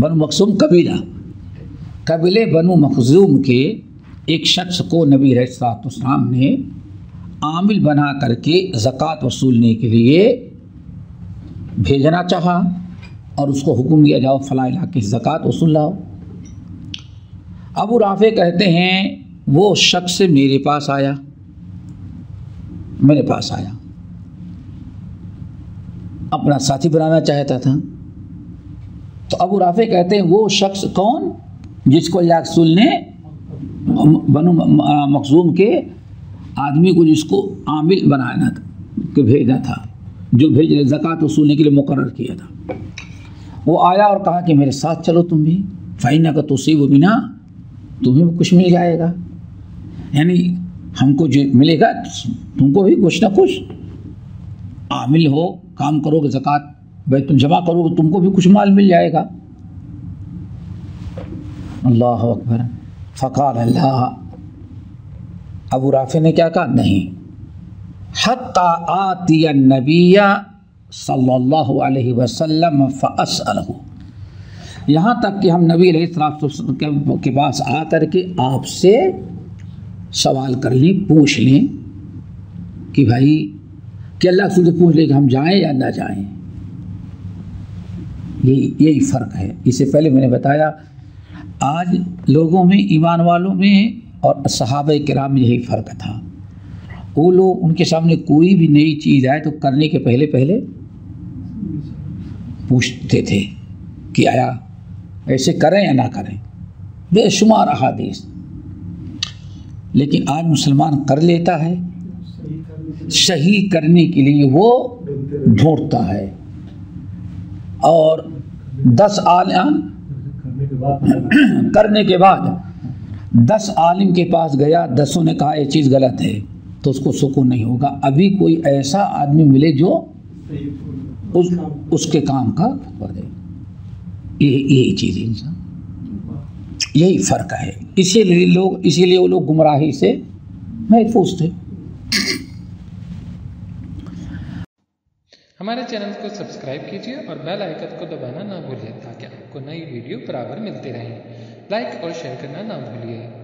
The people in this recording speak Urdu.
بنو مخزوم قبیلے بنو مخزوم کے ایک شخص کو نبی علیہ السلام نے عامل بنا کر کے زکوٰۃ وصولنے کے لیے بھیجنا چاہا اور اس کو حکم دیا جاؤ فلاں علاقے سے زکوٰۃ وصول لاؤ۔ ابو رافع کہتے ہیں وہ شخص میرے پاس آیا اپنا ساتھی بنانا چاہتا تھا۔ تو ابو رافع کہتے ہیں وہ شخص کون؟ جس کو اللہ رسول نے بنو مخزوم کے آدمی کو جس کو عامل بنانا تھا کہ بھیجنا تھا، جو زکوٰۃ وصولنے کے لیے مقرر کیا تھا، وہ آیا اور کہا کہ میرے ساتھ چلو تم بھی، فَإِنَّكَ تُصِيبُ بِنَا، تمہیں کچھ مل جائے گا، یعنی ہم کو جو ملے گا تم کو بھی کچھ نہ کچھ، عامل ہو، کام کرو گے، زکوٰۃ بیت الجمع کرو گے، تم کو بھی کچھ مال مل جائے گا۔ اللہ اکبر۔ فقال اللہ، ابو رافع نے کیا کہا؟ نہیں، حتیٰ آتی النبی صلی اللہ علیہ وسلم فاسألہ، یہاں تک کہ ہم نبی علیہ السلام کے پاس آ کر کے آپ سے سوال کر لیں، پوچھ لیں کہ بھائی کہ اللہ رسول سے پوچھ لیں کہ ہم جائیں یا نہ جائیں۔ یہی فرق ہے۔ اس سے پہلے میں نے بتایا آج لوگوں میں، ایمان والوں میں اور صحابہ کرام میں یہی فرق تھا۔ وہ لوگ ان کے سامنے کوئی بھی نئی چیز آئے تو کرنے کے پہلے پوچھتے تھے کہ آیا ایسے کریں یا نہ کریں، بے شمار احادیث۔ لیکن آج مسلمان کر لیتا ہے، صحیح کرنے کے لیے وہ ڈھونڈتا ہے، اور 10 عالم کرنے کے بعد 10 عالم کے پاس گیا، 10 نے کہا یہ چیز غلط ہے، تو اس کو سکون نہیں ہوگا۔ ابھی کوئی ایسا آدمی ملے جو اس کے کام کا فتویٰ دے۔ یہی چیز ہے انسان، یہی فرق ہے۔ اسی لیے وہ لوگ گمراہی سے محفوظ تھے۔ ہمارے چینل کو سبسکرائب کیجیے اور بیل آئیکن کو دبانا نہ بھولیں تاکہ آپ کو نئی ویڈیو برابر ملتی رہیں۔ لائک اور شیئر کرنا نہ بھولیے۔